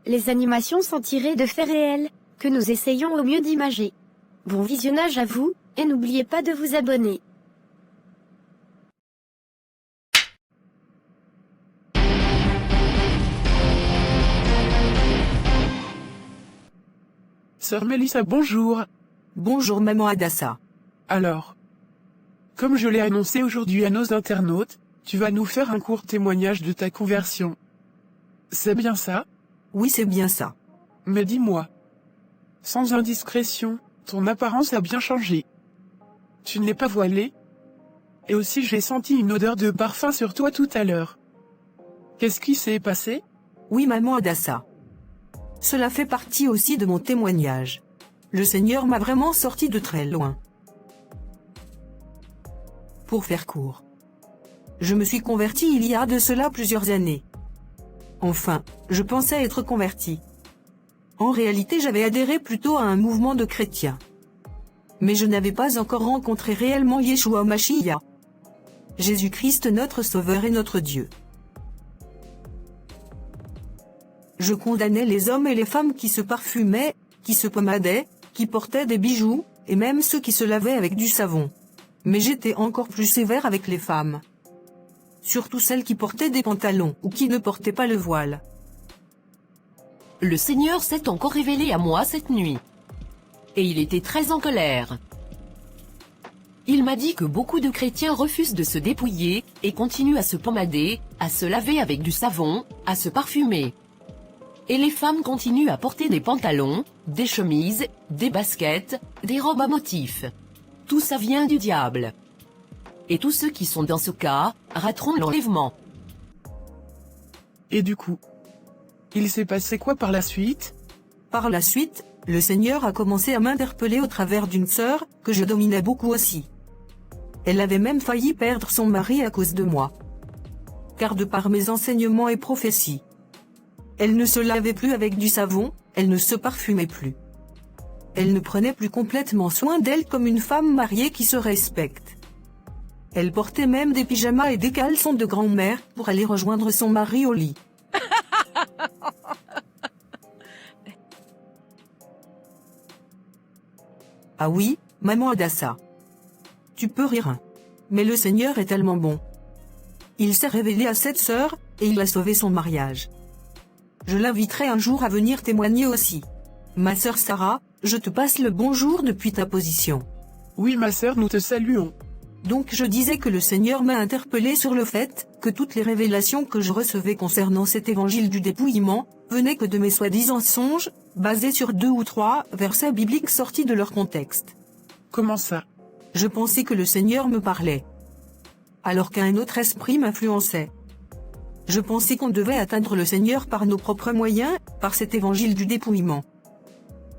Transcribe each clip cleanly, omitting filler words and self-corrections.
Les animations sont tirées de faits réels, que nous essayons au mieux d'imager. Bon visionnage à vous, et n'oubliez pas de vous abonner. Sœur Mélissa, bonjour. Bonjour maman Adassa. Alors, comme je l'ai annoncé aujourd'hui à nos internautes, tu vas nous faire un court témoignage de ta conversion. C'est bien ça? Oui, c'est bien ça. Mais dis-moi, sans indiscrétion, ton apparence a bien changé. Tu n'es pas voilée? Et aussi j'ai senti une odeur de parfum sur toi tout à l'heure. Qu'est-ce qui s'est passé? Oui maman Adassa. Cela fait partie aussi de mon témoignage. Le Seigneur m'a vraiment sorti de très loin. Pour faire court, je me suis converti il y a de cela plusieurs années. Enfin, je pensais être converti. En réalité, j'avais adhéré plutôt à un mouvement de chrétiens. Mais je n'avais pas encore rencontré réellement Yeshua Mashiach, Jésus-Christ notre Sauveur et notre Dieu. Je condamnais les hommes et les femmes qui se parfumaient, qui se pommadaient, qui portaient des bijoux, et même ceux qui se lavaient avec du savon. Mais j'étais encore plus sévère avec les femmes. Surtout celles qui portaient des pantalons ou qui ne portaient pas le voile. Le Seigneur s'est encore révélé à moi cette nuit. Et il était très en colère. Il m'a dit que beaucoup de chrétiens refusent de se dépouiller et continuent à se pommader, à se laver avec du savon, à se parfumer. Et les femmes continuent à porter des pantalons, des chemises, des baskets, des robes à motifs. Tout ça vient du diable. Et tous ceux qui sont dans ce cas, rateront l'enlèvement. Et du coup, il s'est passé quoi par la suite? Par la suite, le Seigneur a commencé à m'interpeller au travers d'une sœur, que je dominais beaucoup aussi. Elle avait même failli perdre son mari à cause de moi. Car de par mes enseignements et prophéties, elle ne se lavait plus avec du savon, elle ne se parfumait plus. Elle ne prenait plus complètement soin d'elle comme une femme mariée qui se respecte. Elle portait même des pyjamas et des caleçons de grand-mère pour aller rejoindre son mari au lit. Ah oui, maman Adassa. Tu peux rire, hein. Mais le Seigneur est tellement bon. Il s'est révélé à cette sœur, et il a sauvé son mariage. Je l'inviterai un jour à venir témoigner aussi. Ma sœur Sarah, je te passe le bonjour depuis ta position. Oui ma sœur, nous te saluons. Donc je disais que le Seigneur m'a interpellé sur le fait que toutes les révélations que je recevais concernant cet évangile du dépouillement venaient que de mes soi-disant songes, basés sur 2 ou 3 versets bibliques sortis de leur contexte. Comment ça? Je pensais que le Seigneur me parlait, alors qu'un autre esprit m'influençait. Je pensais qu'on devait atteindre le Seigneur par nos propres moyens, par cet évangile du dépouillement.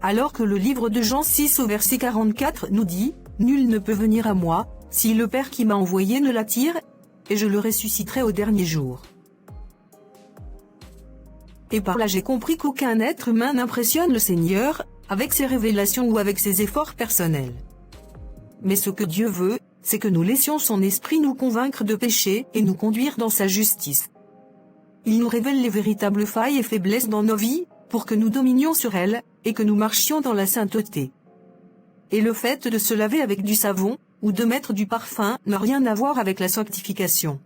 Alors que le livre de Jean 6 au verset 44 nous dit « Nul ne peut venir à moi, si le Père qui m'a envoyé ne l'attire, et je le ressusciterai au dernier jour. » Et par là j'ai compris qu'aucun être humain n'impressionne le Seigneur, avec ses révélations ou avec ses efforts personnels. Mais ce que Dieu veut, c'est que nous laissions son esprit nous convaincre de péché et nous conduire dans sa justice. Il nous révèle les véritables failles et faiblesses dans nos vies, pour que nous dominions sur elles, et que nous marchions dans la sainteté. Et le fait de se laver avec du savon, ou de mettre du parfum, n'a rien à voir avec la sanctification.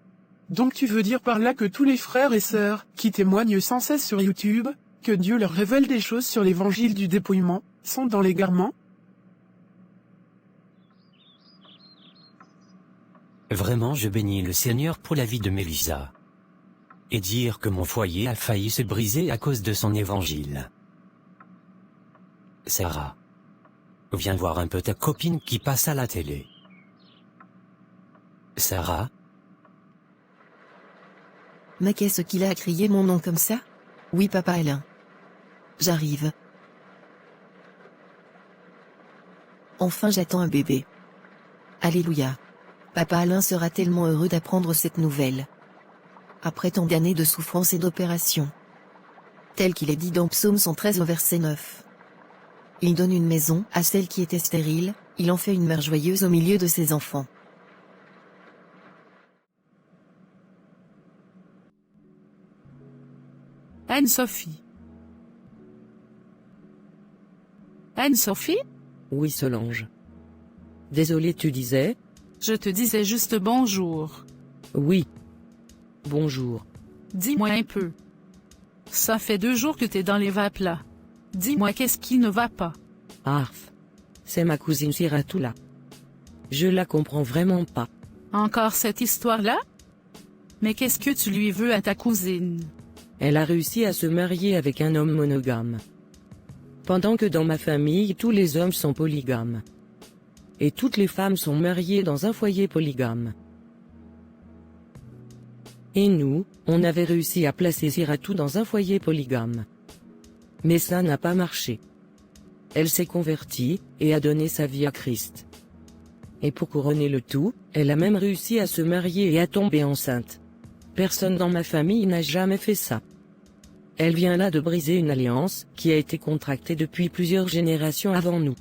Donc tu veux dire par là que tous les frères et sœurs, qui témoignent sans cesse sur YouTube, que Dieu leur révèle des choses sur l'évangile du dépouillement, sont dans l'égarement? Vraiment je bénis le Seigneur pour la vie de Mélissa. Et dire que mon foyer a failli se briser à cause de son évangile. Sarah, viens voir un peu ta copine qui passe à la télé. Sarah? Mais qu'est-ce qu'il a crié mon nom comme ça? Oui papa Alain. J'arrive. Enfin j'attends un bébé. Alléluia. Papa Alain sera tellement heureux d'apprendre cette nouvelle. Après tant d'années de souffrance et d'opération. Tel qu'il est dit dans Psaume 113 au verset 9. Il donne une maison à celle qui était stérile, il en fait une mère joyeuse au milieu de ses enfants. Anne-Sophie. Anne-Sophie? Oui Solange. Désolé, tu disais? Je te disais juste bonjour. Oui. Bonjour. Dis-moi un peu. Ça fait 2 jours que t'es dans les vapes là. Dis-moi qu'est-ce qui ne va pas. Arf. C'est ma cousine Siratou là. Je la comprends vraiment pas. Encore cette histoire-là? Mais qu'est-ce que tu lui veux à ta cousine? Elle a réussi à se marier avec un homme monogame. Pendant que dans ma famille tous les hommes sont polygames. Et toutes les femmes sont mariées dans un foyer polygame. Et nous, on avait réussi à placer Siratou dans un foyer polygame. Mais ça n'a pas marché. Elle s'est convertie, et a donné sa vie à Christ. Et pour couronner le tout, elle a même réussi à se marier et à tomber enceinte. Personne dans ma famille n'a jamais fait ça. Elle vient là de briser une alliance, qui a été contractée depuis plusieurs générations avant nous.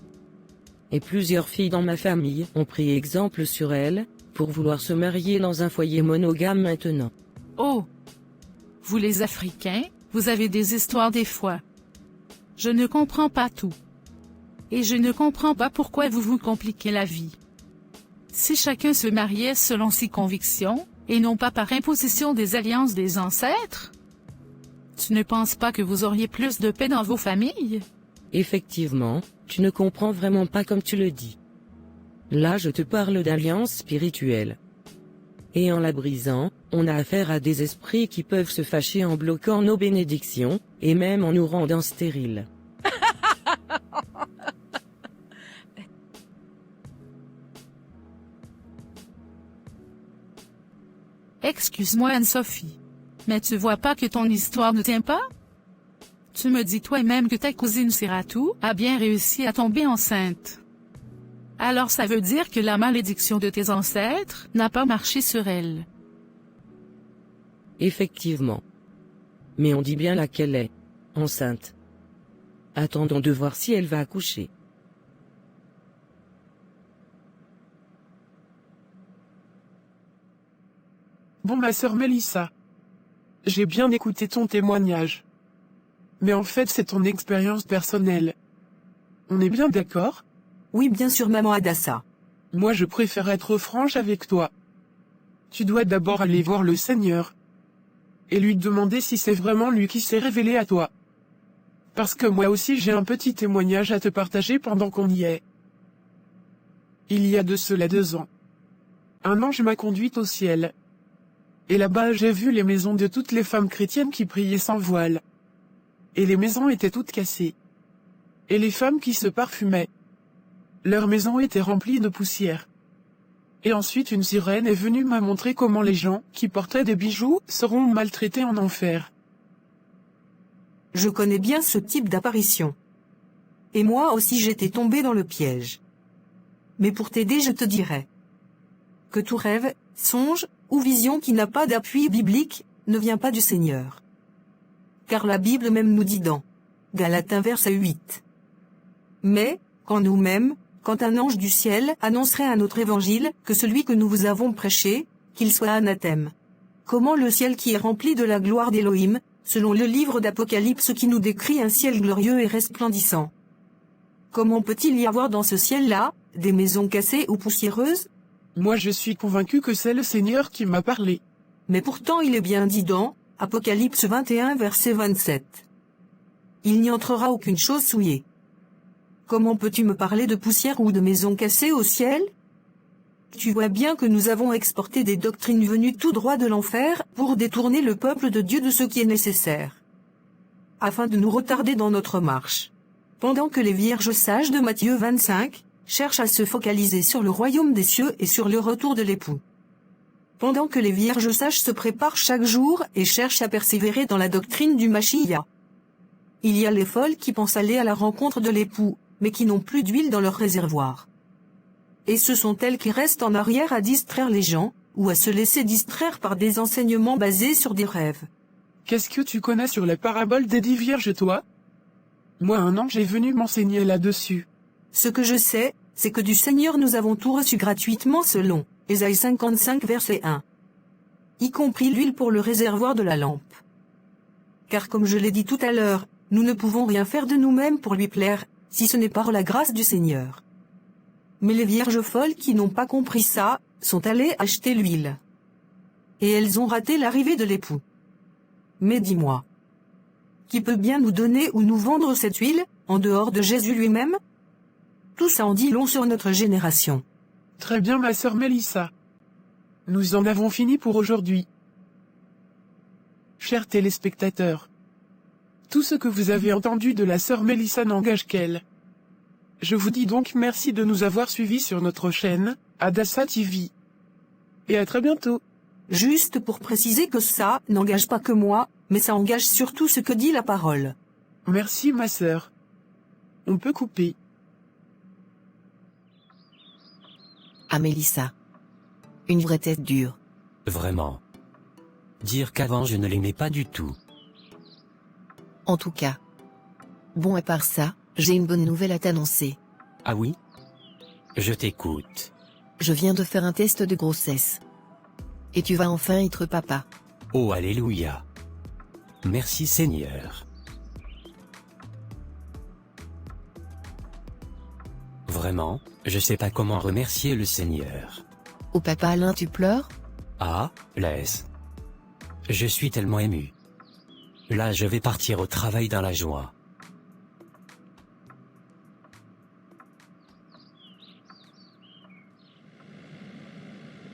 Et plusieurs filles dans ma famille ont pris exemple sur elle, pour vouloir se marier dans un foyer monogame maintenant. Oh! Vous les Africains, vous avez des histoires des fois. Je ne comprends pas tout. Et je ne comprends pas pourquoi vous vous compliquez la vie. Si chacun se mariait selon ses convictions, et non pas par imposition des alliances des ancêtres, tu ne penses pas que vous auriez plus de paix dans vos familles? Effectivement, tu ne comprends vraiment pas comme tu le dis. Là je te parle d'alliance spirituelle. Et en la brisant, on a affaire à des esprits qui peuvent se fâcher en bloquant nos bénédictions, et même en nous rendant stériles. Excuse-moi Anne-Sophie. Mais tu vois pas que ton histoire ne tient pas? Tu me dis toi-même que ta cousine Siratou a bien réussi à tomber enceinte. Alors ça veut dire que la malédiction de tes ancêtres n'a pas marché sur elle. Effectivement. Mais on dit bien là qu'elle est enceinte. Attendons de voir si elle va accoucher. Bon ma sœur Mélissa. J'ai bien écouté ton témoignage. Mais en fait c'est ton expérience personnelle. On est bien d'accord? Oui bien sûr maman Adassa. Moi je préfère être franche avec toi. Tu dois d'abord aller voir le Seigneur. Et lui demander si c'est vraiment lui qui s'est révélé à toi. Parce que moi aussi j'ai un petit témoignage à te partager pendant qu'on y est. Il y a de cela 2 ans. Un ange m'a conduite au ciel. Et là-bas j'ai vu les maisons de toutes les femmes chrétiennes qui priaient sans voile. Et les maisons étaient toutes cassées. Et les femmes qui se parfumaient. Leurs maisons étaient remplies de poussière. Et ensuite une sirène est venue m'a montrer comment les gens qui portaient des bijoux seront maltraités en enfer. Je connais bien ce type d'apparition. Et moi aussi j'étais tombé dans le piège. Mais pour t'aider je te dirais que tout rêve, songe, ou vision qui n'a pas d'appui biblique, ne vient pas du Seigneur. Car la Bible même nous dit dans Galates verset 8. Mais, quand nous-mêmes, quand un ange du ciel annoncerait un autre évangile que celui que nous vous avons prêché, qu'il soit anathème. Comment le ciel qui est rempli de la gloire d'Élohim, selon le livre d'Apocalypse qui nous décrit un ciel glorieux et resplendissant. Comment peut-il y avoir dans ce ciel-là, des maisons cassées ou poussiéreuses? Moi je suis convaincu que c'est le Seigneur qui m'a parlé. Mais pourtant il est bien dit dans Apocalypse 21 verset 27. Il n'y entrera aucune chose souillée. Comment peux-tu me parler de poussière ou de maisons cassées au ciel? Tu vois bien que nous avons exporté des doctrines venues tout droit de l'enfer pour détourner le peuple de Dieu de ce qui est nécessaire, afin de nous retarder dans notre marche. Pendant que les vierges sages de Matthieu 25 cherchent à se focaliser sur le royaume des cieux et sur le retour de l'époux. Pendant que les vierges sages se préparent chaque jour et cherchent à persévérer dans la doctrine du Mashiach. Il y a les folles qui pensent aller à la rencontre de l'époux, mais qui n'ont plus d'huile dans leur réservoir. Et ce sont elles qui restent en arrière à distraire les gens, ou à se laisser distraire par des enseignements basés sur des rêves. Qu'est-ce que tu connais sur la parabole des 10 vierges toi? Moi un ange est venu m'enseigner là-dessus. Ce que je sais, c'est que du Seigneur nous avons tout reçu gratuitement selon Ésaïe 55 verset 1. Y compris l'huile pour le réservoir de la lampe. Car comme je l'ai dit tout à l'heure, nous ne pouvons rien faire de nous-mêmes pour lui plaire, si ce n'est par la grâce du Seigneur. Mais les vierges folles qui n'ont pas compris ça, sont allées acheter l'huile. Et elles ont raté l'arrivée de l'époux. Mais dis-moi, qui peut bien nous donner ou nous vendre cette huile, en dehors de Jésus lui-même? Tout ça en dit long sur notre génération. Très bien ma sœur Mélissa. Nous en avons fini pour aujourd'hui. Chers téléspectateurs, tout ce que vous avez entendu de la sœur Mélissa n'engage qu'elle. Je vous dis donc merci de nous avoir suivis sur notre chaîne, Adassa TV. Et à très bientôt. Juste pour préciser que ça n'engage pas que moi, mais ça engage surtout ce que dit la parole. Merci ma sœur. On peut couper. Ah Mélissa. Une vraie tête dure. Vraiment. Dire qu'avant je ne l'aimais pas du tout. En tout cas. Bon, à part ça, j'ai une bonne nouvelle à t'annoncer. Ah oui? Je t'écoute. Je viens de faire un test de grossesse. Et tu vas enfin être papa. Oh alléluia. Merci Seigneur. Vraiment, je sais pas comment remercier le Seigneur. Oh papa Alain, tu pleures? Ah, laisse. Je suis tellement ému. Là je vais partir au travail dans la joie.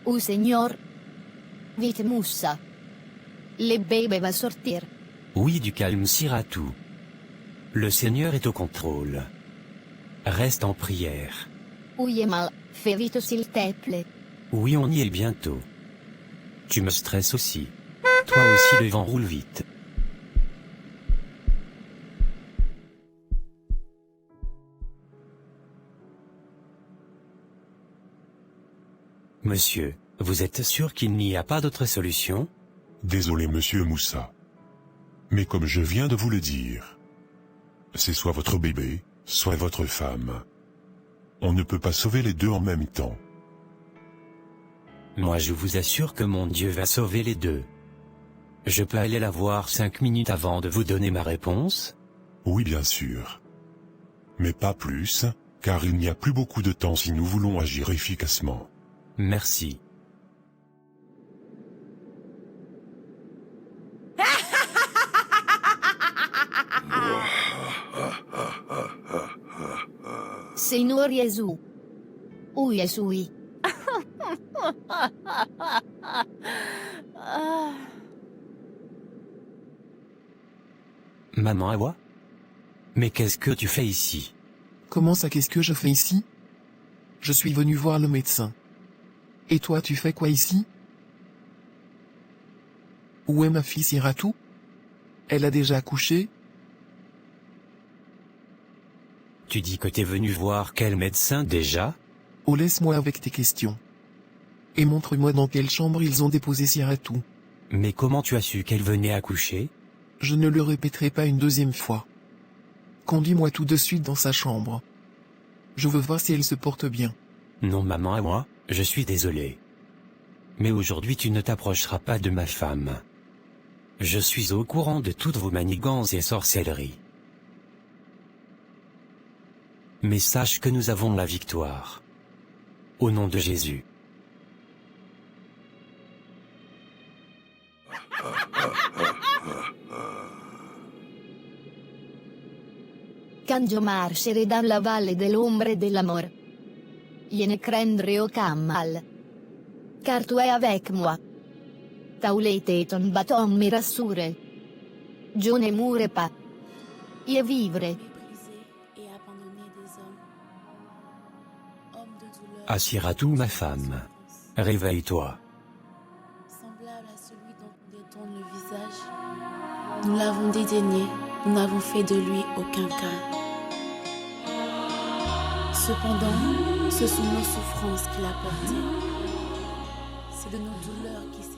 Oh Seigneur, vite Moussa. Le bébé va sortir. Oui, du calme Siratou. Le Seigneur est au contrôle. Reste en prière. Oui mal, fais vite s'il te plaît. Oui, on y est bientôt. Tu me stresses aussi. Toi aussi le vent roule vite. Monsieur, vous êtes sûr qu'il n'y a pas d'autre solution? Désolé monsieur Moussa. Mais comme je viens de vous le dire, c'est soit votre bébé, soit votre femme. On ne peut pas sauver les deux en même temps. Moi je vous assure que mon Dieu va sauver les deux. Je peux aller la voir 5 minutes avant de vous donner ma réponse? Oui bien sûr. Mais pas plus, car il n'y a plus beaucoup de temps si nous voulons agir efficacement. Merci. Seigneur Jésus. Oh Jésus. Maman Awa? Mais qu'est-ce que tu fais ici? Comment ça, qu'est-ce que je fais ici? Je suis venu voir le médecin. Et toi, tu fais quoi ici? Où est ma fille Siratou? Elle a déjà accouché? Tu dis que t'es venu voir quel médecin déjà? Oh, laisse-moi avec tes questions. Et montre-moi dans quelle chambre ils ont déposé Siratou. Mais comment tu as su qu'elle venait accoucher? Je ne le répéterai pas une deuxième fois. Conduis-moi tout de suite dans sa chambre. Je veux voir si elle se porte bien. Non maman, à moi, je suis désolé. Mais aujourd'hui tu ne t'approcheras pas de ma femme. Je suis au courant de toutes vos manigances et sorcelleries. Mais sache que nous avons la victoire. Au nom de Jésus. Quand je marcherai dans la vallée de l'ombre et de la mort, je ne craindrai aucun mal. Car tu es avec moi. Ta houlette et ton bâton me rassurent. Je ne mourrai pas. Je vivrai. Assiratou ma femme. Réveille-toi. Semblable à celui dont on détourne le visage. Nous l'avons dédaigné, nous n'avons fait de lui aucun cas. Cependant, ce sont nos souffrances qu'il a portées. C'est de nos douleurs qu'il s'est